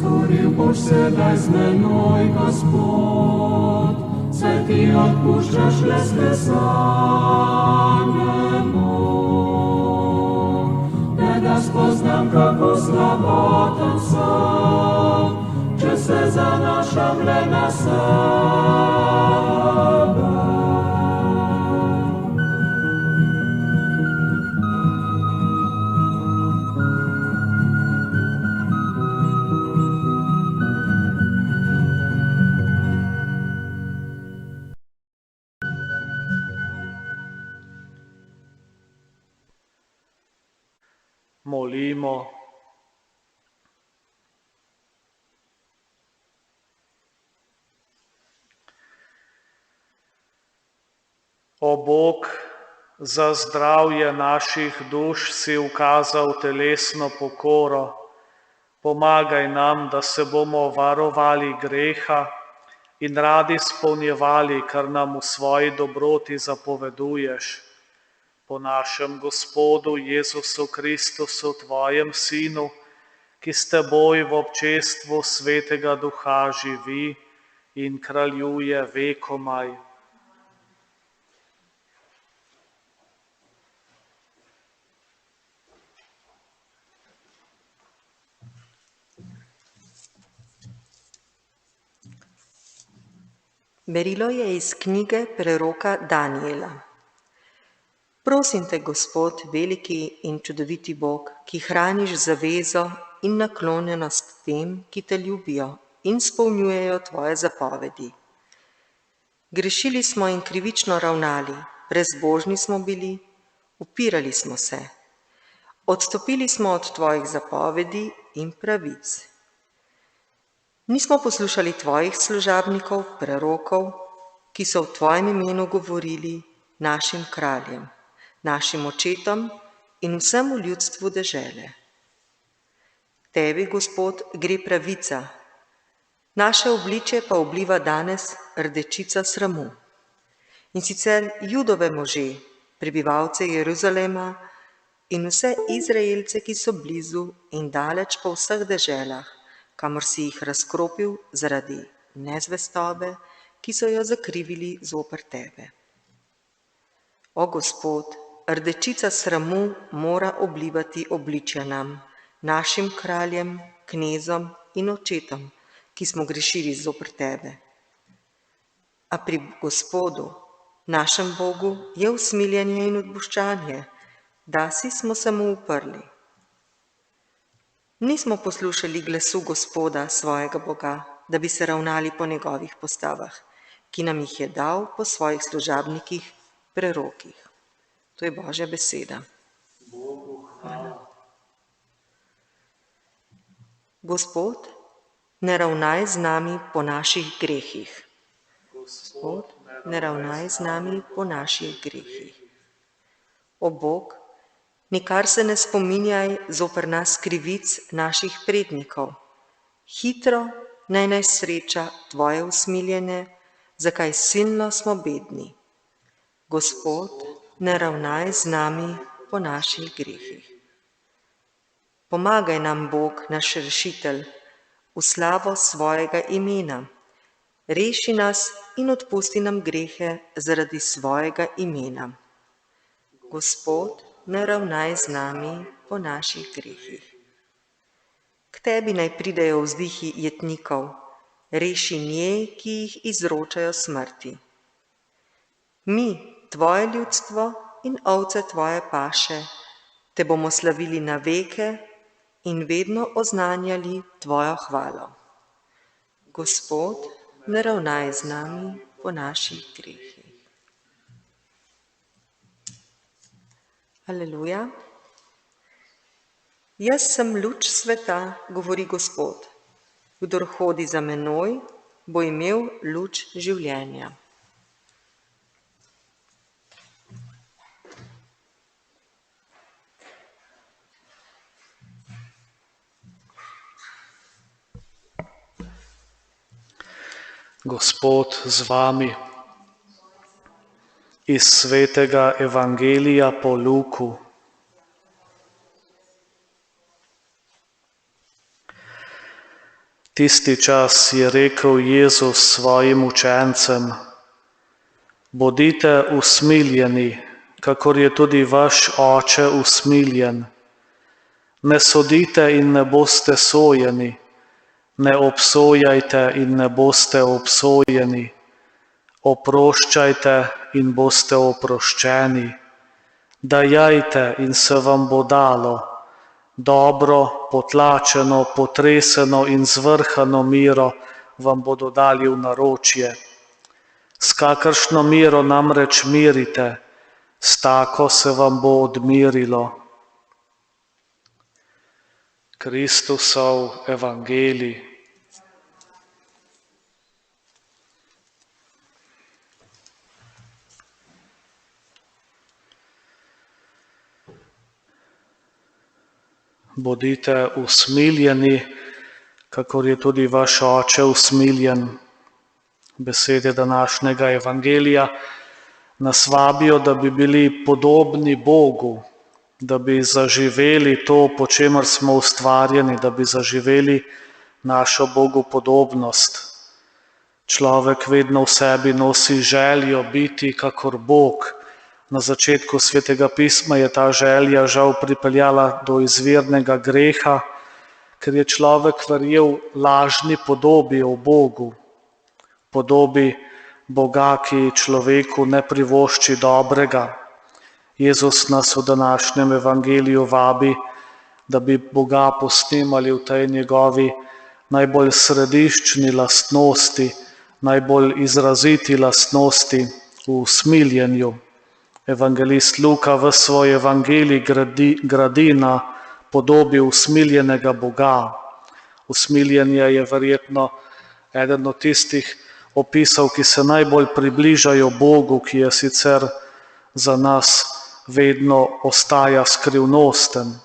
Stvoril boš sedaj z menoj, Gospod, saj ti odpuščaš leske sanjemo. Da spoznam, kako slaboten sem, če se zanašam le na sebe. Molimo. O Bog, za zdravje naših duš si ukazal telesno pokoro. Pomagaj nam, da se bomo varovali greha in radi izpolnjevali, kar nam v svoji dobroti zapoveduješ. Po našem Gospodu Jezusu Kristusu, Tvojem Sinu, ki s Teboj v občestvu Svetega Duha živi in kraljuje vekomaj. Berilo je iz knjige preroka Danijela. Prosim te, Gospod, veliki in čudoviti Bog, ki hraniš zavezo in naklonjenost tem, ki te ljubijo in izpolnjujejo tvoje zapovedi. Grešili smo in krivično ravnali, brezbožni smo bili, upirali smo se. Odstopili smo od tvojih zapovedi in pravic. Nismo poslušali tvojih služabnikov, prerokov, ki so v tvojem imenu govorili našim kraljem, našim očetom in vsemu ljudstvu dežele. Tebi, Gospod, gre pravica, naše obličje pa obliva danes rdečica sramu. In sicer Judove može, prebivalce Jeruzalema in vse Izraelce, ki so blizu in daleč po vseh deželah, kamor si jih razkropil zaradi nezvestobe, ki so jo zakrivili zoper tebe. O Gospod, rdečica sramu mora oblivati obličja nam, našim kraljem, knezom in očetom, ki smo grešili zoper tebe. A pri Gospodu, našem Bogu, je usmiljenje in odpuščanje, dasi smo se mu uprli. Nismo poslušali glasu Gospoda, svojega Boga, da bi se ravnali po njegovih postavah, ki nam jih je dal po svojih služabnikih, prerokih. To je Božja beseda. Bogu hvala. Gospod, ne ravnaj z nami po naših grehih. Gospod, ne ravnaj z nami po naših grehih. O Bog, nikar se ne spominjaj zoper nas krivic naših prednikov. Hitro naj sreča tvoje usmiljenje, zakaj silno smo bedni. Gospod, ne ravnaj z nami po naših grehih. Pomagaj nam, Bog, naš rešitelj, v slavo svojega imena. Reši nas in odpusti nam grehe zaradi svojega imena. Gospod, ne ravnaj z nami po naših grehih. K tebi naj pridejo vzdihi jetnikov, reši nje, ki jih izročajo smrti. Mi, tvoje ljudstvo in ovce tvoje paše, te bomo slavili na veke in vedno oznanjali tvojo hvalo. Gospod, ne ravnaj z nami po naših grehih. Aleluja. Jaz sem luč sveta, govori Gospod. Kdor hodi za menoj, bo imel luč življenja. Gospod z vami. Iz svetega Evangelija po Luku. Tisti čas je rekel Jezus svojim učencem: bodite usmiljeni, kakor je tudi vaš Oče usmiljen. Ne sodite in ne boste sojeni, ne obsojajte in ne boste obsojeni, oproščajte in boste oproščeni, dajajte in se vam bo dalo, dobro, potlačeno, potreseno in zvrhano miro vam bodo dali v naročje. S kakršno miro namreč merite, s tako se vam bo odmerilo. Kristusov evangelij. Bodite usmiljeni, kakor je tudi vaš Oče usmiljen. Besede današnjega evangelija nas vabijo, da bi bili podobni Bogu, da bi zaživeli to, po čemer smo ustvarjeni, da bi zaživeli našo Bogu podobnost. Človek vedno v sebi nosi željo biti kakor Bog. Na začetku Svetega pisma je ta želja žal pripeljala do izvirnega greha, ker je človek verjel lažni podobi o Bogu, podobi Boga, ki človeku ne privošči dobrega. Jezus nas v današnjem evangeliju vabi, da bi Boga posnemali v tej njegovi najbolj središčni lastnosti, najbolj izraziti lastnosti v usmiljenju. Evangelist Luka v svoj evangelij gradi na podobi usmiljenega Boga. Usmiljenje je verjetno eden od tistih opisov, ki se najbolj približajo Bogu, ki je sicer za nas vedno ostaja skrivnosten.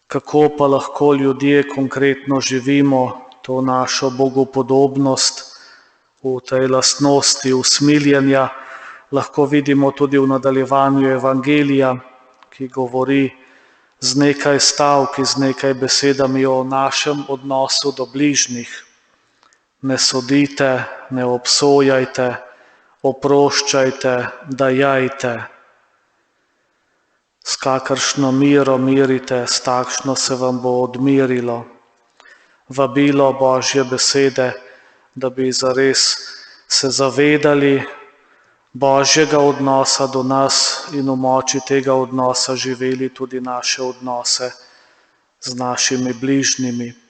Kako pa lahko ljudje konkretno živimo to našo bogopodobnost v tej lastnosti usmiljenja, lahko vidimo tudi v nadaljevanju evangelija, ki govori z nekaj stavki, z nekaj besedami o našem odnosu do bližnjih. Ne sodite, ne obsojajte, oproščajte, dajajte. S kakršno miro merite, s takšno se vam bo odmerilo. Vabilo Božje besede, da bi zares se zavedali Božjega odnosa do nas in v moči tega odnosa živeli tudi naše odnose z našimi bližnjimi.